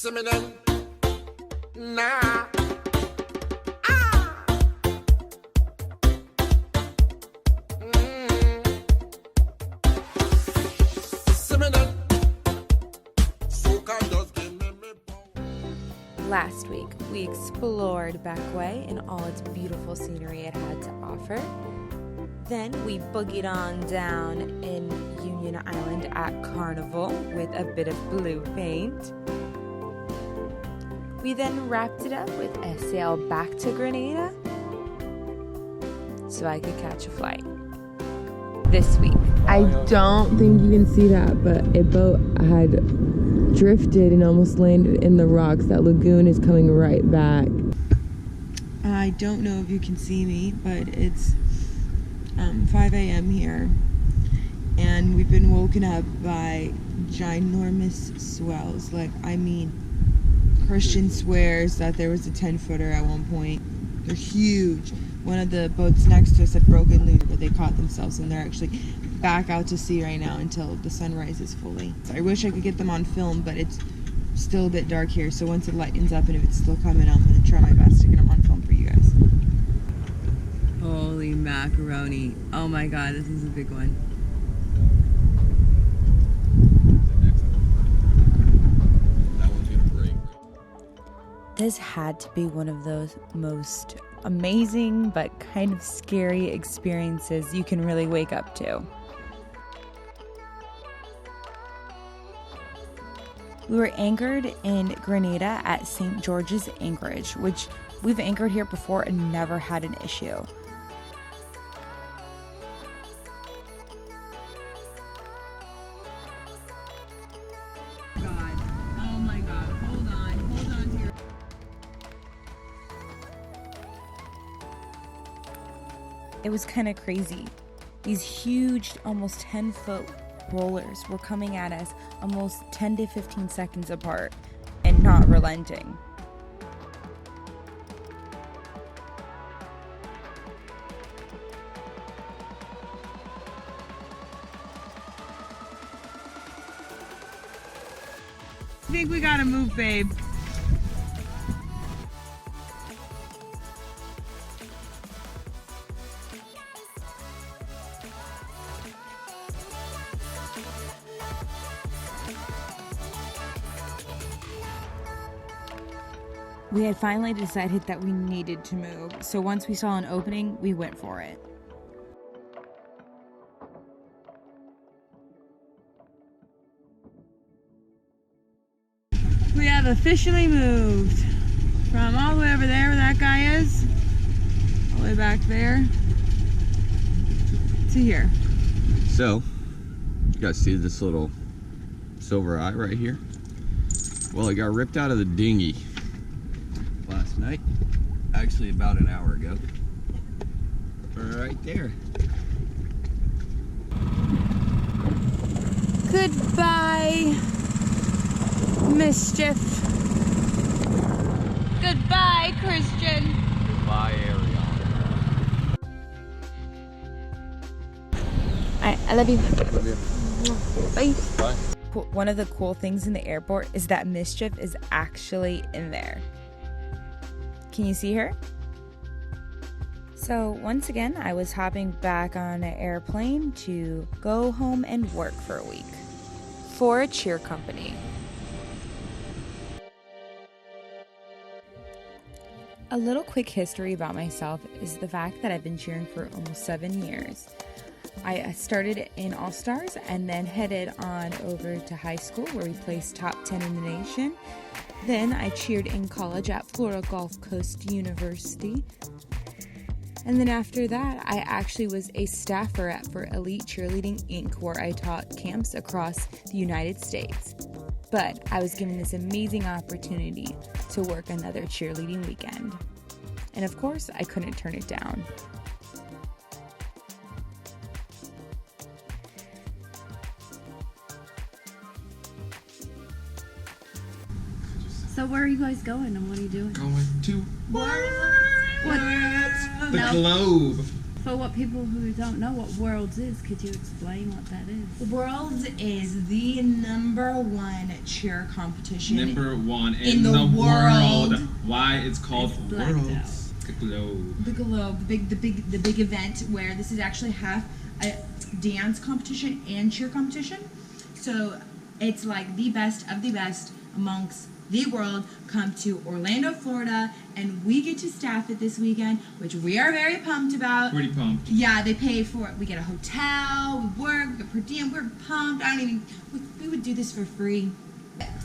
Nah. Last week, we explored Backway and all its beautiful scenery it had to offer. Then we boogied on down in Union Island at Carnival with a bit of blue paint. We then wrapped it up with a sail back to Grenada so I could catch a flight. This week, I don't think you can see that, but a boat had drifted and almost landed in the rocks. That lagoon is coming right back. I don't know if you can see me, but it's 5 a.m. here, and we've been woken up by ginormous swells. Like, I mean, Christian swears that there was a 10-footer at one point. They're huge. One of the boats next to us had broken loose, but they caught themselves, and they're actually back out to sea right now until the sun rises fully. So I wish I could get them on film, but it's still a bit dark here, so once it lightens up and if it's still coming, I'm going to try my best to get them on film for you guys. Holy macaroni. Oh my god, this is a big one. this had to be one of those most amazing but kind of scary experiences you can really wake up to. We were anchored in Grenada at St. George's Anchorage, which we've anchored here before and never had an issue. It was kind of crazy. These huge, almost 10-foot rollers were coming at us almost 10 to 15 seconds apart and not relenting. I think we gotta move, babe. We had finally decided that we needed to move, so once we saw an opening, we went for it. We have officially moved from all the way over there where that guy is, all the way back there, to here. So, you guys see this little silver eye right here? Well, it got ripped out of the dinghy last night, actually about an hour ago. Right there. Goodbye, Mischief. Goodbye, Christian. Goodbye, Ariana. Alright, I love you. Love you. Bye. Bye. One of the cool things in the airport is that Mischief is actually in there. Can you see her? So once again, I was hopping back on an airplane to go home and work for a week for a cheer company. A little quick history about myself is the fact that I've been cheering for almost 7 years. I started in All-Stars and then headed on over to high school where we placed top 10 in the nation. Then I cheered in college at Florida Gulf Coast University. And then after that, I actually was a staffer for Elite Cheerleading Inc., where I taught camps across the United States. But I was given this amazing opportunity to work another cheerleading weekend. And of course, I couldn't turn it down. So where are you guys going and what are you doing? Going to What? the globe. For what people who don't know what Worlds is, could you explain what that is? Worlds is the #1 cheer competition #1 in the world. Why it's called It's blacked Worlds. The globe. The Globe, the big event where this is actually half a dance competition and cheer competition. So it's like the best of the best amongst the world come to Orlando, Florida, and we get to staff it this weekend, which we are very pumped about. Pretty pumped. Yeah, they pay for it. We get a hotel, we work, we get per diem, we're pumped. We would do this for free.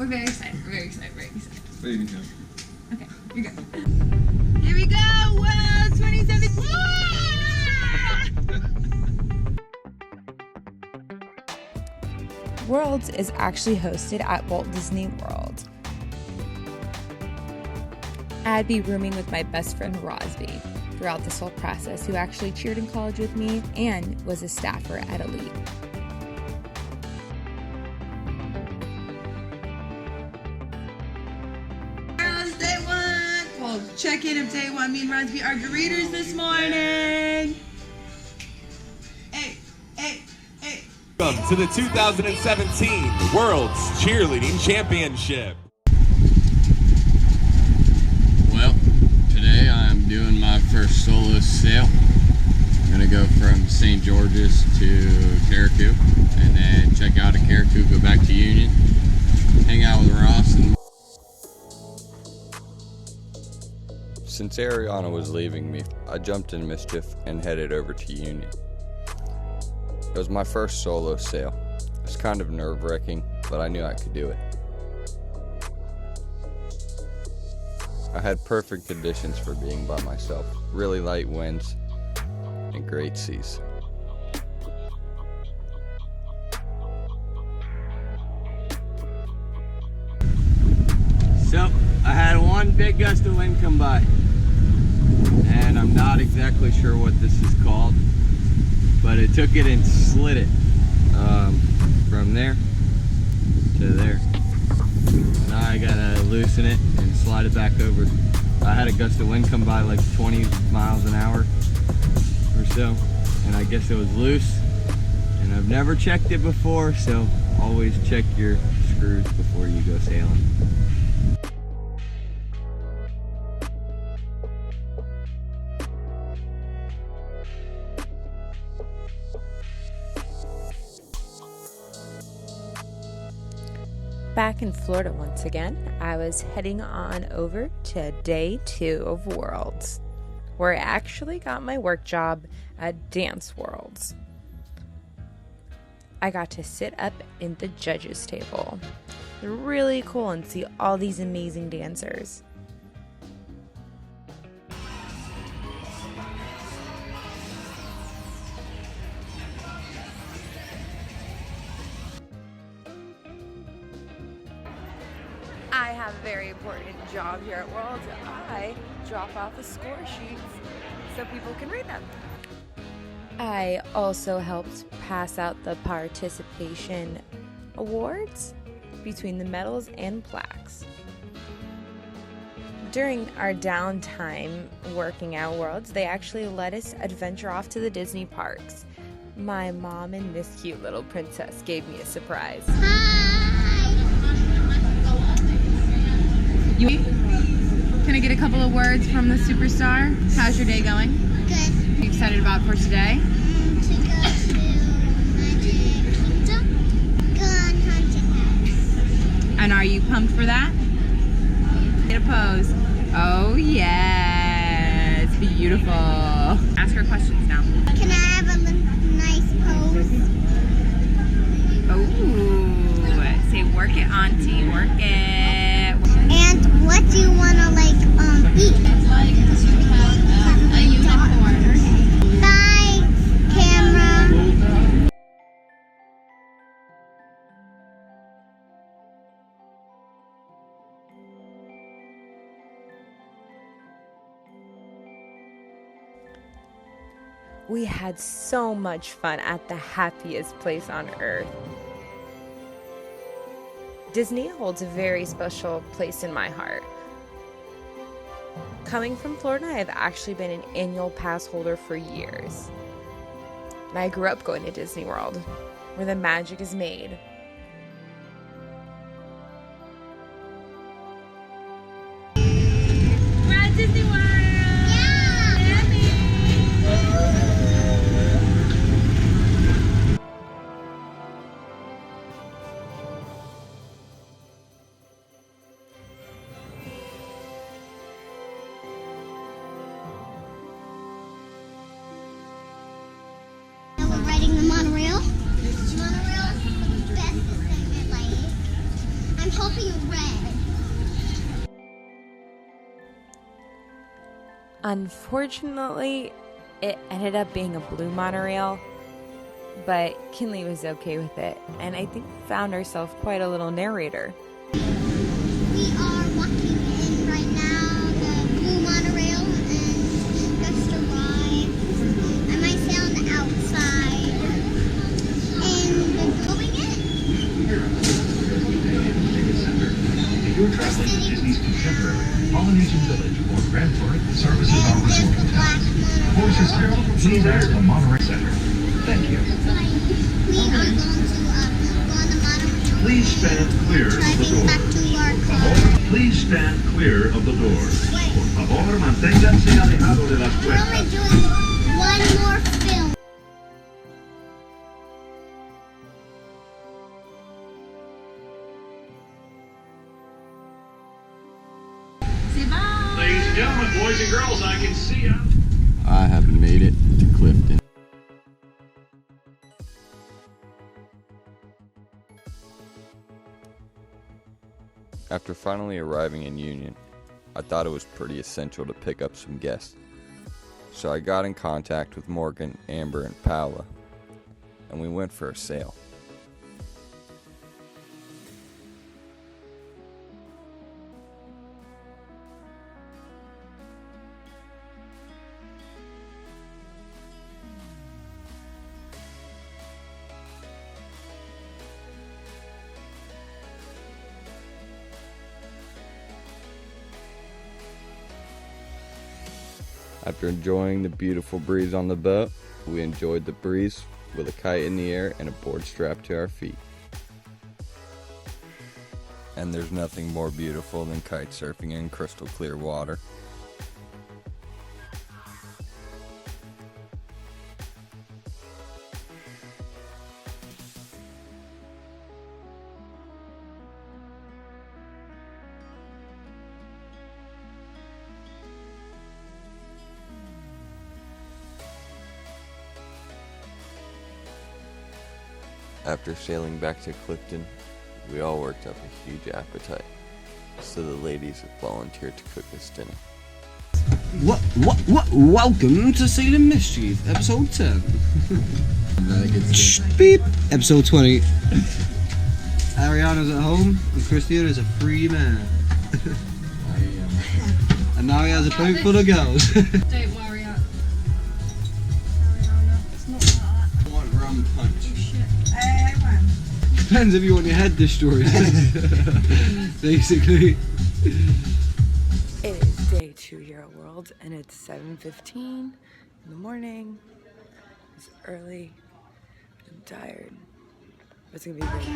We're very excited, we're very excited, very excited. What do you think? Okay, you're good. Here we go, World 2017! Worlds is actually hosted at Walt Disney World. I'd be rooming with my best friend Rosby throughout this whole process, who actually cheered in college with me and was a staffer at Elite. Girls, day one. Well, check in of day one. Me and Rosby are greeters this morning. Hey. Welcome to the 2017 World's Cheerleading Championship. Well, today I'm doing my first solo sail. I'm gonna go from St. George's to Carriacou, and then check out of Carriacou, go back to Union, hang out with Ross. Since Ariana was leaving me, I jumped in Mischief and headed over to Union. It was my first solo sail. It was kind of nerve-wracking, but I knew I could do it. I had perfect conditions for being by myself. Really light winds and great seas. So, I had one big gust of wind come by. And I'm not exactly sure what this is called, but it took it and slid it from there to there. Now I gotta loosen it and slide it back over. I had a gust of wind come by like 20 miles an hour or so, and I guess it was loose, and I've never checked it before, so always check your screws before you go sailing. Back in Florida once again, I was heading on over to day 2 of Worlds, where I actually got my work job at Dance Worlds. I got to sit up in the judges table. Really cool, and see all these amazing dancers. I have a very important job here at Worlds. I drop off the score sheets so people can read them. I also helped pass out the participation awards between the medals and plaques. During our downtime working at Worlds, they actually let us adventure off to the Disney parks. My mom and this cute little princess gave me a surprise. Can I get a couple of words from the superstar? How's your day going? Good. Are you excited about for today? To go to Magic. Go on haunted house. And are you pumped for that? Get a pose. Oh yes, beautiful. Ask her questions now. Can I have a nice pose? Oh, say work it, auntie, work it. And what do you want to eat? Like to have a unicorn. Bye, camera. We had so much fun at the happiest place on earth. Disney holds a very special place in my heart. Coming from Florida, I've actually been an annual pass holder for years. And I grew up going to Disney World, where the magic is made. We're at Disney World! Now we're riding the monorail. The monorail is the best thing in life. I'm hoping red. Unfortunately, it ended up being a blue monorail, but Kinley was okay with it, and I think we found ourselves quite a little narrator. We are walking in right now the blue monorail and just arrived. I might stay on the outside and going in. You're traveling to Disney's contemporary Polynesian Village or Grand Park, services are And there's restored. the black For monorail. assistance, please enter the Monterey Center. Thank you. We are going to go on the monorail. Please stand clear of the Driving back door. to our Por car. favor, please stand clear of the door. Por favor, manténganse alejado de las We're only puertas. doing one more film. Ladies and gentlemen, boys and girls, I can see you. I haven't made it to Clifton. After finally arriving in Union, I thought it was pretty essential to pick up some guests. So I got in contact with Morgan, Amber, and Paula, and we went for a sail. After enjoying the beautiful breeze on the boat, we enjoyed the breeze with a kite in the air and a board strapped to our feet. And there's nothing more beautiful than kite surfing in crystal clear water. After sailing back to Clifton, we all worked up a huge appetite, so the ladies have volunteered to cook us dinner. Welcome to Sailing Mischief, episode 10. Shh, beep, episode 20. Ariana's at home, and Christian is a free man. And now he has a boat full of girls. Don't worry, Ariana. It's not that. I want rum punch. Oh, shit. Depends if you want your head destroyed. Basically. It is day 2 here at World, and it's 7:15 in the morning. It's early. I'm tired. But it's gonna be great.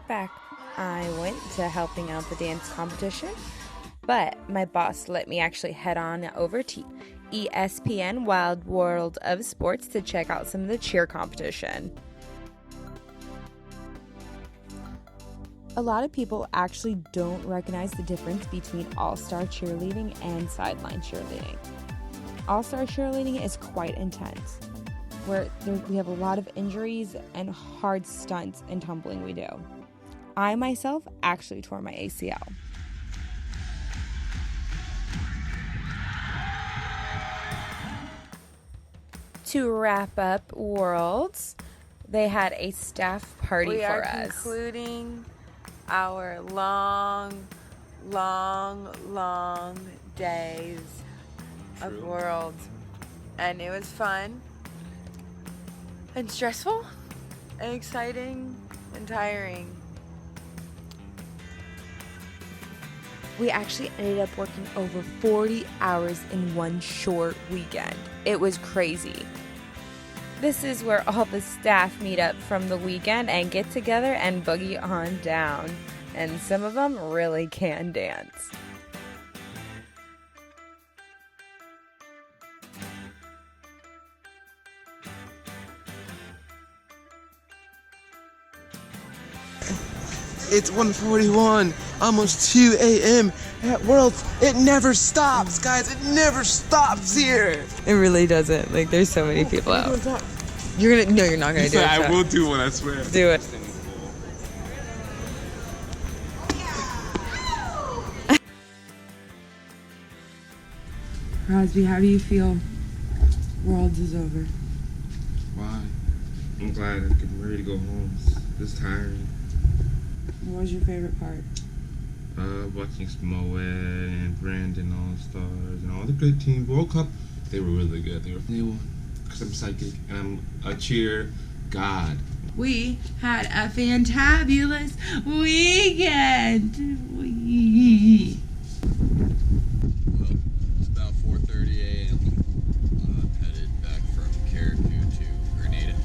Back, I went to helping out the dance competition, but my boss let me actually head on over to ESPN Wild World of Sports to check out some of the cheer competition. A lot of people actually don't recognize the difference between all-star cheerleading and sideline cheerleading. All-star cheerleading is quite intense, where we have a lot of injuries and hard stunts and tumbling we do. I myself actually tore my ACL. To wrap up Worlds, they had a staff party for us. We are concluding our long days of Worlds, and it was fun. and stressful and exciting and tiring. We actually ended up working over 40 hours in one short weekend. It was crazy. This is where all the staff meet up from the weekend and get together and boogie on down. And some of them really can dance. It's 1:41, almost 2 a.m. at Worlds. It never stops, guys. It never stops here. It really doesn't. Like, there's so many people out. You're not gonna do it. I will do one, I swear. Do it. Crosby, how do you feel Worlds is over? Why? I'm glad I'm getting ready to go home. It's tiring. What was your favorite part? Watching Moet and Brandon All-Stars and all the good teams. World Cup, they were really good. They won. Because I'm psychic and I'm a cheer god. We had a fantabulous weekend. Well, it's about 4:30 a.m. I'm headed back from Caribou to Grenada.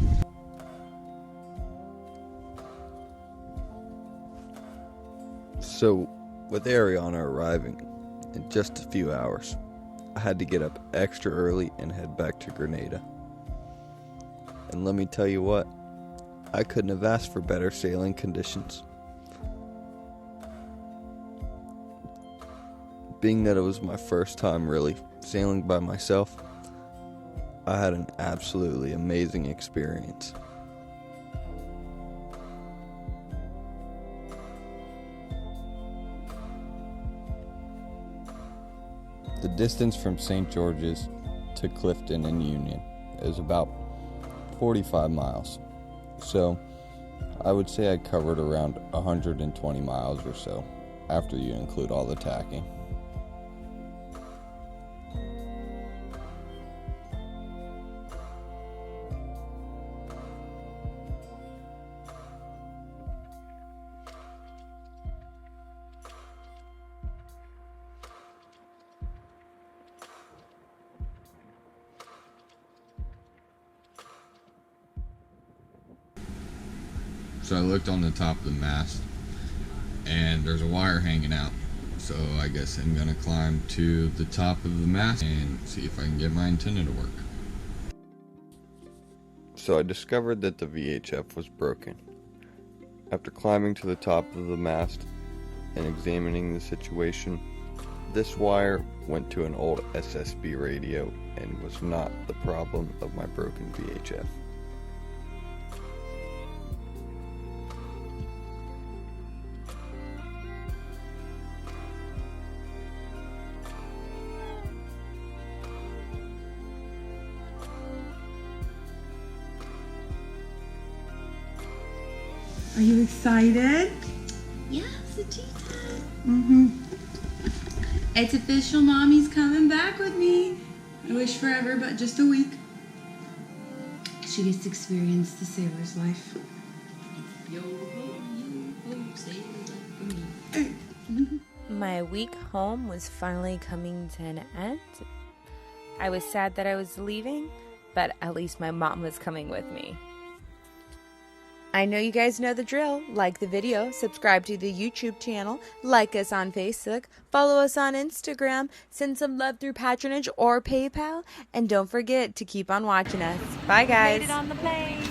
So, with Ariana arriving in just a few hours, I had to get up extra early and head back to Grenada. And let me tell you what, I couldn't have asked for better sailing conditions. Being that it was my first time really sailing by myself, I had an absolutely amazing experience. The distance from St. George's to Clifton and Union is about 45 miles. So I would say I covered around 120 miles or so after you include all the tacking. So I looked on the top of the mast and there's a wire hanging out. So I guess I'm gonna climb to the top of the mast and see if I can get my antenna to work. So I discovered that the VHF was broken. After climbing to the top of the mast and examining the situation, this wire went to an old SSB radio and was not the problem of my broken VHF. Are you excited? Yeah, it's a tea time. Mm-hmm. It's official, Mommy's coming back with me. I wish forever, but just a week. She gets to experience the sailor's life. My week home was finally coming to an end. I was sad that I was leaving, but at least my mom was coming with me. I know you guys know the drill. Like the video, subscribe to the YouTube channel, like us on Facebook, follow us on Instagram, send some love through patronage or PayPal, and don't forget to keep on watching us. Bye, guys. Made it on the plane.